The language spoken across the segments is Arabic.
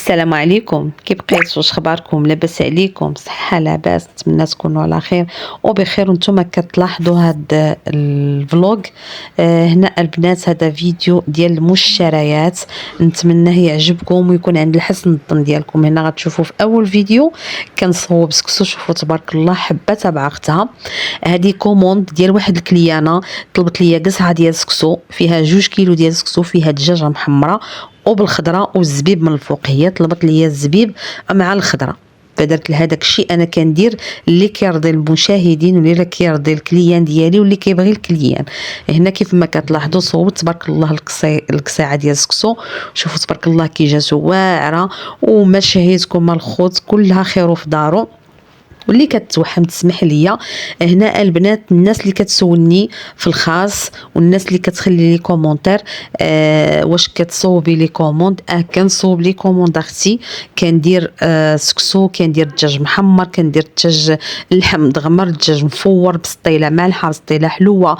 السلام عليكم، كيف بقيتوا؟ واش اخباركم؟ لاباس عليكم؟ صحه لاباس؟ نتمنى تكونوا على خير وبخير. وانتم كتلاحظوا هاد الفلوق هنا البنات، هذا فيديو ديال المشتريات، نتمنى يعجبكم ويكون عند الحسن الظن ديالكم. هنا غتشوفوا في اول فيديو كنصوب سكسو، شوفوا تبارك الله حبه تبع اختها. هذه كوموند ديال واحد الكليانه طلبت لي قصعه ديال سكسو فيها 2 كيلو ديال سكسو، فيها دجاجه محمره وبالخضره والزبيب من الفوق. هي طلبت لي الزبيب مع الخضره، فدرت لها داك الشيء انا كندير اللي كيرضي المشاهدين واللي كيرضي الكليان ديالي واللي كيبغي الكليان. هنا كيف ما كتلاحظوا صوبت تبارك الله القصيعه ديال سكسو، شوفوا تبارك الله كي جات واعره. ومشاهدكم الخوت كلها خير في دارو. واللي كتوحم تسمح لي هنا البنات، الناس اللي كتسولني في الخاص والناس اللي كتخلي لي كومونتير واش كتصوبي لي كوموند، كنصوب لي كوموند اختي. كندير سكسو، كندير دجاج محمر، كندير دجاج اللحم مدغمر، دجاج مفور بسطيله مالحه بسطيله حلوه،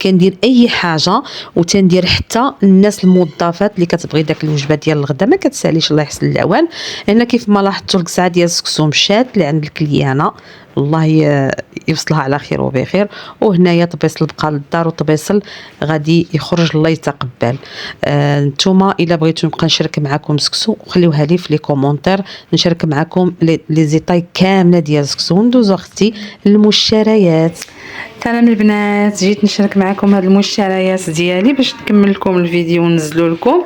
كندير اي حاجه. وتندير حتى الناس الموظفات اللي كتبغي داك الوجبه ديال الغدا ما كتساليش، الله يحسن الاوان. هنا كيف ما لاحظتوا القصعه ديال السكسو مشات اللي عند الكليانه، الله يوصلها على خير وبخير. وهنايا طبيصل بقى للدار وطبيصل غادي يخرج، الله يتقبل. نتوما الا بغيتو نبقى نشارك معكم سكسو خليوها لي في لي كومونتير، نشارك معكم لي زيطاي كامله ديال سكسو. ندوزو اختي المشتريات. سلام البنات، جيت نشارك معكم هاد المشتريات ديالي باش نكمل لكم الفيديو وننزلو لكم.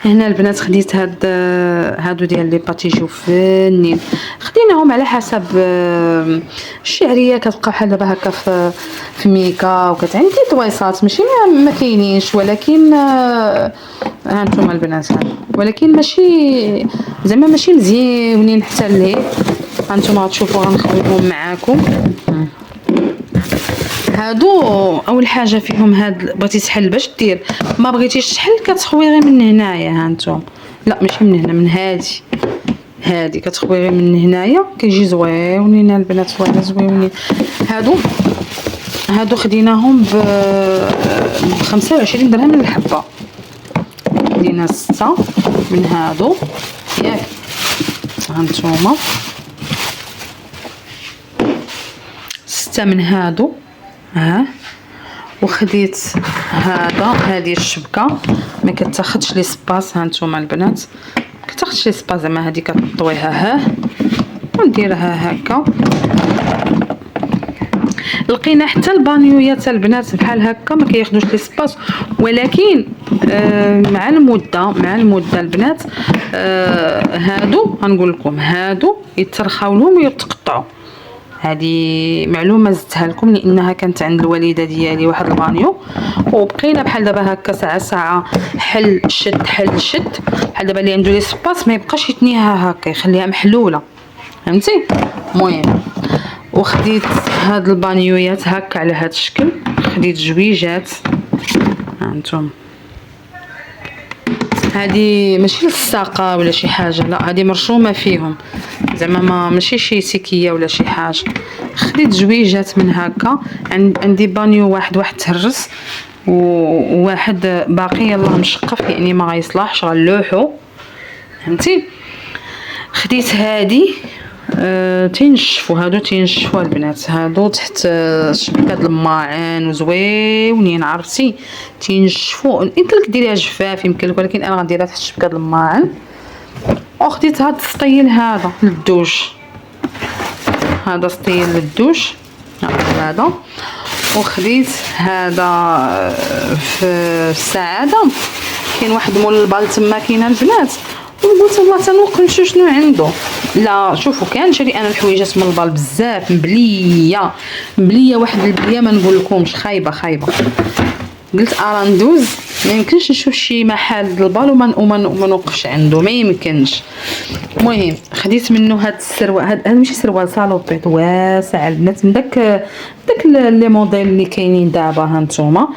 هنا البنات خديت هادو ديال لي باتيجو فنين، خديناهم على حسب الشعريه كتبقى بحال دابا هكا في ميكا، وكتعندي طويصات ماشي ما كاينينش، ولكن ها انتم البنات ولكن ماشي زعما ماشي مزيونين حتى لهيه. هانتوما غتشوفوا غنخويهم معاكم. هادو اول حاجه فيهم هاد بغيتي تحل باش دير، ما بغيتيش تحل كتخوي غير من هنايا. هانتوما لا ماشي من هنا، من هادي كتخوي غير من هنايا، كيجي زويونين البنات، زويونين. هادو خديناهم ب 25 درهم الحبه، خدينا 6 من هادو ياك. هانتوما 6 من هادو وخديت هذه الشبكه ما كتاخذش لي سباس. هانتوما البنات كتاخذش لي سباس، زعما هذه كطويها ونديرها هكا. لقينا حتى البانيويات البنات بحال هكا ما كياخذوش لي سباس، ولكن مع المده البنات هادو غنقول لكم هادو يترخاو لهم ويتقطعوا. هذه معلومه زدتها لكم لانها كانت عند الوالده ديالي واحد البانيو، وبقينا بحال دابا هكا ساعه حل شد بحال دابا اللي عنده لي سباس ما يبقاش يتنيها هكا، يخليها محلوله، فهمتي؟ المهم وخديت هاد البانيويات هكا على هاد الشكل، خديت جويجات. هانتوما هذه ماشي للساقه ولا شي حاجه، لا هذه مرشومه فيهم، زعما ماشي شي سيكيه ولا شي حاجه. خديت جويجات من هكا، عندي بانيو واحد تهرس وواحد باقي يلاه مشقف، يعني ما غيصلحش غنلوحو، فهمتي؟ خديت هذه هادو تينشفوا البنات، هادو تحت شبكه الماعن وزويونين، عرفتي تينشفوا. يمكن لك ديريها جفاف يمكن لك، ولكن انا غنديرها تحت شبكه الماعن. وخديت هاد السطيل هذا للدوش، هذا سطيل للدوش هذا. وخديت هذا في السعاده، كاين واحد مول البال تما كاين البنات، وقلت الله تنوقف نشوف شنو عنده. لا شوفوا كنشري انا الحويجات من البال بزاف مبليه واحد البليه ما نقول لكمش، خايبه. قلت ندوز، ما يمكنش نشوف شي محل البال وما نوقفش عنده، ما يمكنش. المهم خديت منه هاد السروال، هاد ماشي سروال صالوبيط واسع البنات، من داك لي موديل اللي كاينين دابا. هانتوما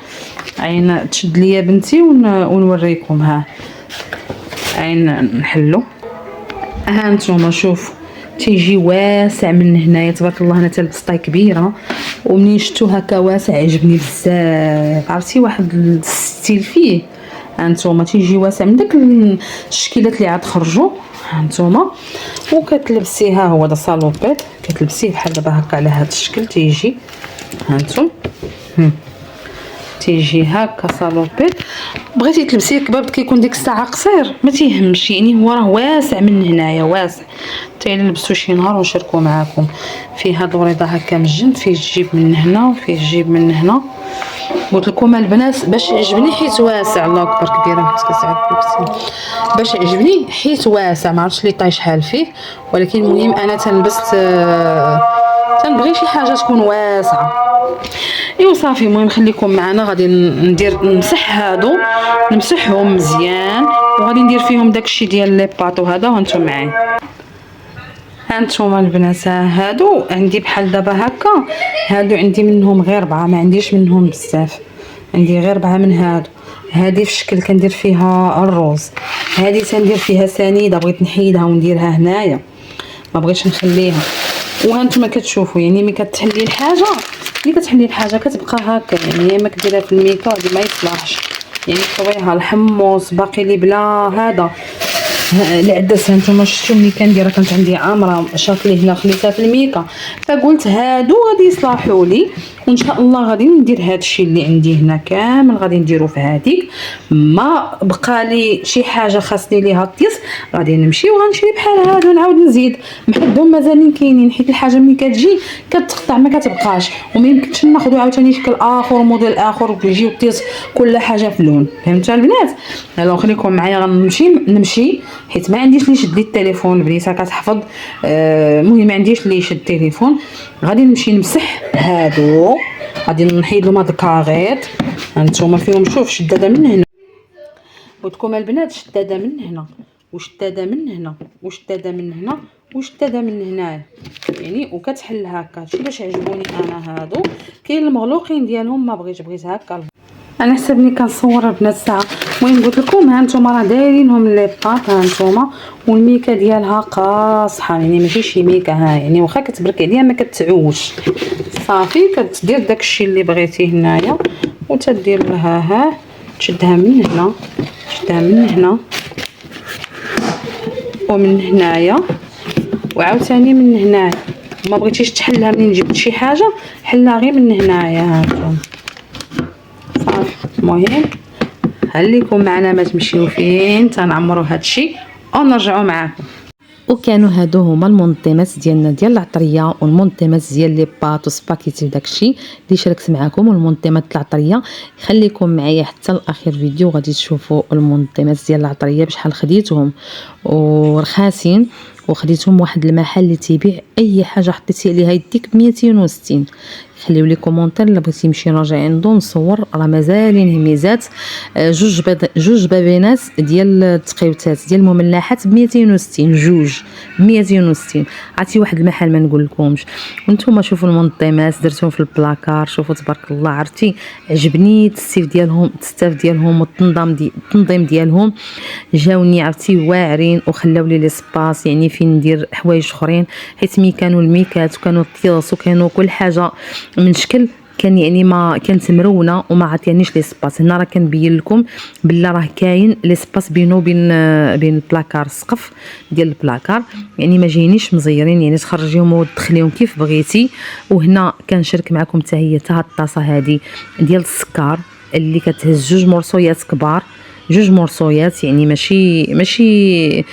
عين تشد ليا بنتي ونوريكم. عين نحلو. هانتوما شوفوا تيجي واسع من هنايا تبارك الله. انا تلبسطاي كبيره، ومنين شفتو هكا واسع عجبني بزاف، عرفتي واحد الستيل فيه هانتوما تيجي واسع من داك الشكيلات اللي عاد خرجوا هانتوما. وكتلبسيها هو دا صالوبيط كتلبسيه بحال دابا هكا على هذا الشكل تيجي هانتوما تيجي هكا صالوبيط. بغيتي تلبسيه كباب كيكون ديك الساعه قصير ما تيهمش يعني هو راه واسع من هنايا واسع حتى نلبسو شي نهار ونشاركو معاكم. فيه هاد الوريضه هكا من الجنب فيه الجيب من هنا وفيه الجيب من هنا. قلت لكم البنات باش يعجبني حيت واسع الله اكبر كبيره باش يعجبني حيت واسع ما عرفتش لي طاي شحال فيه ولكن المهم انا تنلبس تنبغي شي حاجه تكون واسعه. ايوا صافي المهم خليكم معنا غادي ندير نمسح هادو نمسحهم مزيان وغادي ندير فيهم داكشي ديال لي باطو هذا وانتم معايا. هانتوما البنات هادو عندي بحال دابا هكا هادو عندي منهم غير 4 ما عنديش منهم بزاف عندي غير 4 من هادو. هادي في شكل كندير فيها الروز هادي تندير فيها سنيده بغيت نحيدها ونديرها هنايا ما بغيتش نخليها. وهانتوما كتشوفوا يعني ملي كتحلي الحاجه كتبقى هكا يعني ما كديرها في الميكا هادي ما يصلحش يعني طويها الحمص باقي لي بلا هذا العدس. هانتوما شفتوا ملي كنديرها كانت عندي عامره شاكلي هنا خليتها في الميكا فقلت هادو غادي يصلحوا لي وان شاء الله غادي ندير هادشي اللي عندي هنا كامل غادي نديرو في هذيك. ما بقى لي شي حاجه خاصني ليها الطيس غادي نمشي وغنشري بحال هادو نعاود نزيد محدهم مازالين كاينين حيت الحاجه ملي كتجي كتقطع ما كتبقاش وما يمكنش ناخذوا عاوتاني شكل اخر موديل اخر ويجيو الطيس كل حاجه في لون. فهمتوا البنات؟ يلا خليكم معايا غنمشي حيت ما عنديش اللي يشد لي التليفون البنيته كتحفظ المهم ما عنديش اللي يشد التليفون. غادي نمشي نمسح هادو غادي نحيد لهم هاد الكاغيط هانتوما فيهم شوف شداده من هنا قلتلكم البنات شداده من هنا وشداده من هنا وشداده من هنا وشداده من هنايا يعني وكتحل هكا. هادشي باش عجبوني انا هادو. كاين المغلوقين ديالهم ما بغيت هكا. انا حسبني كنصور البنات الساعه. المهم قلت لكم هانتوما راه دايرينهم لي بطاط هانتوما والميكا ديالها قاصحه يعني ماشي شي ميكا ها يعني واخا كتبرك عليها ما كتعوش صافي كتدير داكشي اللي بغيتيه هنايا وتدير لها ها تشدها من هنا تشدها من هنا ومن هنايا وعاوتاني من هنايا. ما بغيتيش تحلها منين جبت شي حاجه حلها غير من هنايا هانتوما صافي. المهم خليكم معنا ما تمشيو فين تنعمروا هادشي ونرجعوا معاكم. وكانوا هادو هما المونطيمات ديالنا ديال العطريه والمونطيمات ديال لي باط وسباكيتي وداكشي اللي شاركت معكم. والمونطيمات العطريه خليكم معايا حتى لاخر فيديو غادي تشوفوا المونطيمات ديال العطريه بشحال خديتهم ورخاصين وخديتهم واحد المحل اللي تيبيع اي حاجه حطيتي عليها يديك ب 260. خليو لي كومونتير الا بغيتي نمشي نراجع عنده نصور راه مازالين هميزات جوج بابينات ديال التقيوتات ديال المملحات ب 260 جوج ب 260. عرفتي واحد المحل ما نقول لكمش. وانتم شوفوا المنظمات درتهم في البلاكار شوفوا تبارك الله. عرفتي عجبني التستيف ديالهم والتنظيم ديالهم جاوني عرفتي واعرين وخلاو لي سباس يعني فين ندير حوايج اخرين حيت مي كانوا الميكات وكانوا الطياس وكانوا كل حاجه من شكل كان يعني ما كانت مرونه وما عطيانيش لي سباس. هنا راه كنبين لكم بلا راه كاين لي سباس بينو بين البلاكار السقف ديال البلاكار يعني ما جاينيش مزيرين يعني تخرجيهم وتدخليهم كيف بغيتي. وهنا كنشارك معكم حتى هي هاد الطاسه هذه ديال السكر اللي كتهز جوج مرصويات كبار جوج مرصويات يعني ماشي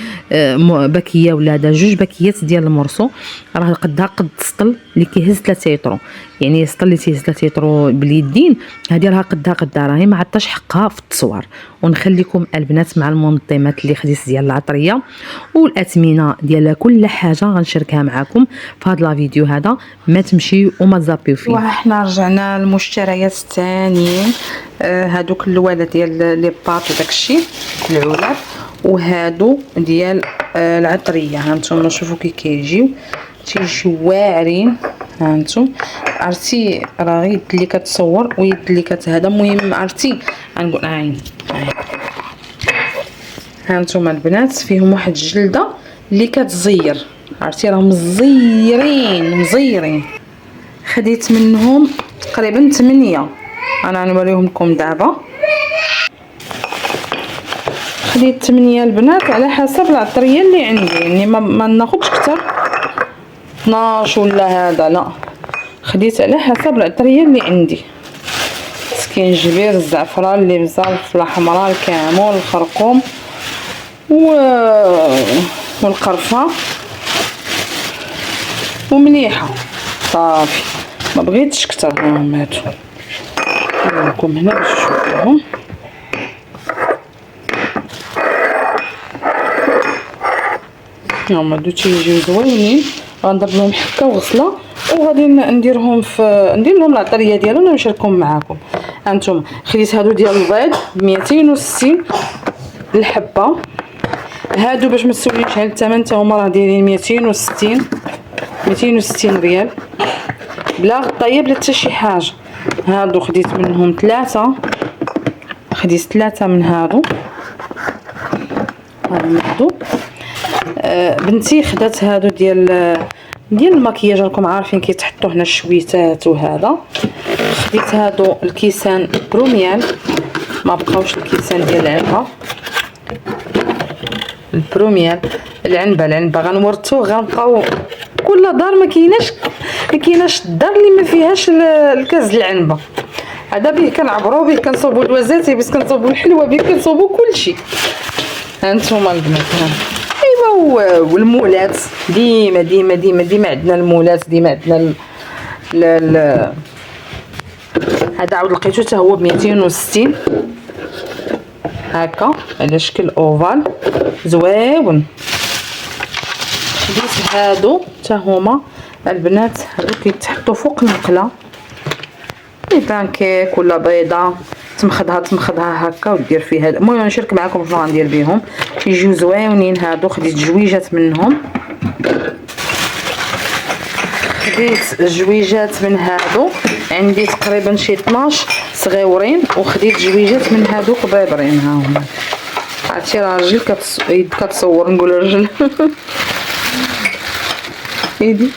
باكيه ولا هذا جوج باكيات ديال المرصو راه قدها قد السطل اللي كيهز 3 لتر يعني السطل اللي تيهز 3 لتر باليدين هذه راه قدها راهي ما عطاش حقها في التصوير. ونخليكم البنات مع المنظمات اللي خديت ديال العطريه والاثمنه ديال كل حاجه غنشاركها معكم في هذا الفيديو هذا. ما تمشيو وما تزابيو فيه. وحنا رجعنا للمشتريات الثانيين هادوك اللواله ديال لي باط وداكشي العلب وهادو ديال العطريه. هانتوما شوفوا كي كيجيو تيجيو واعرين. هانتوما عرفتي راه يد اللي كتصور ويد اللي كتهدا. المهم عرفتي غنقول عين هانتوما البنات فيهم واحد الجلده اللي كتزير عرفتي راه مزيرين. خديت منهم تقريبا 8 انا غنوريهم لكم دابا. خديت 8 البنات على حسب العطريه اللي عندي، يعني ما ناخذش اكثر 12 ولا هذا، لا خديت على حسب العطريه اللي عندي. سكينجبير، الزعفران، اللبزه، الحمراء، الكمون، الخرقوم والقرفه ومليحه صافي، ما بغيتش اكثر. هاهم هادو نوريكم هنا باش تشوفوهم. هما هادو تيجيو زوينين، غنضرب لهم حكه وغسله وغادي نديرهم ندير لهم العطريه ديالهم ونشاركهم معاكم. هانتوما خديت هادو ديال البيض ب 260 الحبه، هادو باش ما تسوليش على الثمن حتى هما راه دايرين 260 ريال بلا غطايه بلا حتى شي حاجه. هادو خديت منهم 3، خديت 3 من هادو. بنتي خدات هادو ديال المكياج، راكم عارفين كيتحطوا هنا الشويتات وهذا. خديت هادو الكيسان بروميال، ما بقاوش الكيسان ديال العنبه، البروميال العنبه غنورثو، غنبقاو كل دار ما كايناش الدار اللي ما فيهاش الكاس العنبه. هذا به كنعبروا به، كنصوبوا الوزاتي، بس كنصوبوا الحلوه به، كنصوبوا كلشي. هانتوما البنات، ايوا والمولات ديما ديما ديما ديما عندنا المولات، ديما عندنا هذا عاود لقيتو حتى هو ب 260 هكا على شكل اوفال زويون. خديت هادو حتى هما البنات، هادو كيتحطوا فوق المقله، بانكيك ولا بيضه تمخضها هكا ودير فيها. المهم نشارك معكم شنو غندير بهم، يجيو زويونين هادو. خديت جويجات منهم، خديت جويجات من هادو عندي تقريبا شي 12 صغيورين، وخديت جويجات من هادو كبيبرين. ها هما عرفتي راجل كتصور، نقول رجل ايدي.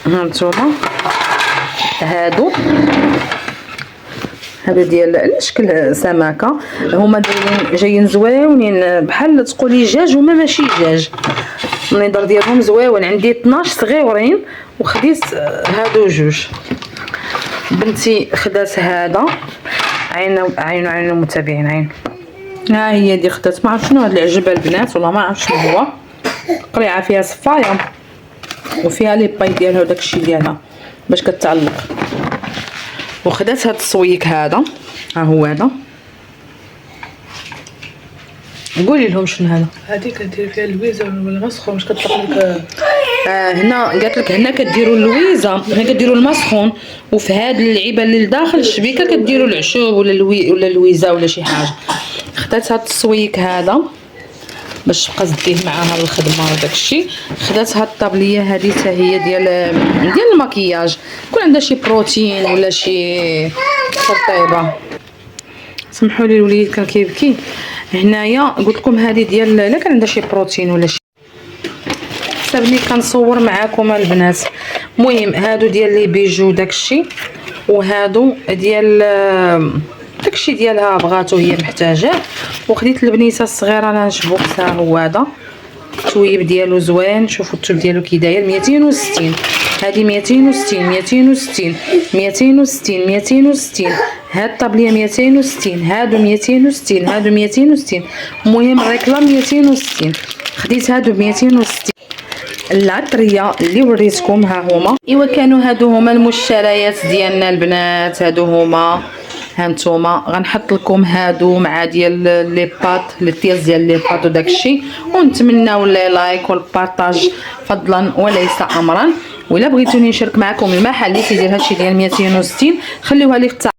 هانتوما هادو ديال شكل سمكه، هما جايين زويونين بحال تقولي دجاج وما ماشي دجاج. النظر ديالهم زويون، عندي 12 صغيورين وخديت هادو جوج. بنتي خدات هذا، عينو متابعين، عين ها هي دي خدات. ما عرفت شنو هاد العجبه البنات، والله ما عرفت شنو هو. قريعه فيها صفايه وفيها لي باي ديالها وداكشي ديالها باش كتعلق. وخدات هاد الصويك هذا، ها هو هذا. قولي لهم شنو هذا. هذه كدير فيها اللويزه والمسخون، واش كتطلق لك هنا قالت لك هنا كديروا اللويزه، هنا كديروا المسخون، وفي هاد اللعيبه اللي لداخل الشبيكه كديروا العشوب ولا اللويزه ولا شي حاجه. خدات هاد الصويك هذا باش تبقى تديه معاها الخدمه وداكشي. خدات هاد الطابليه هذه حتى هي ديال المكياج، كون عندها شي بروتين ولا شي ترطيبه. سمحوا لي الوليد كان كيبكي هنايا. قلت لكم هذه ديال الا كان عندها شي بروتين ولا شي، حسبني كنصور معاكم البنات. المهم هادو ديال لي بيجو داكشي، وهادو ديال داكشي ديالها بغاتو هي محتاجاه. وخديت البنيته الصغيره لانش بوكس، ها هو هذا التويب ديالو زوين. شوفوا التويب ديالو كي داير 260. هذه 260 260 260 260. هاد الطابليه 260، هادو 260، هادو 260. المهم الريكلام 260. خديت هادو ب 260. العطريه اللي وريتكم ها هما، ايوا كانوا هادو هما المشتريات ديالنا البنات. هادو هما هانتوما، غنحط لكم هادو مع ديال لي بات لي بياس ديال لي بات وداكشي. ونتمناو لي لايك والبارطاج فضلا وليس امرا. ولا بغيتوني نشارك معكم المحل اللي كيدير هادشي ديال 260 خليوها لي في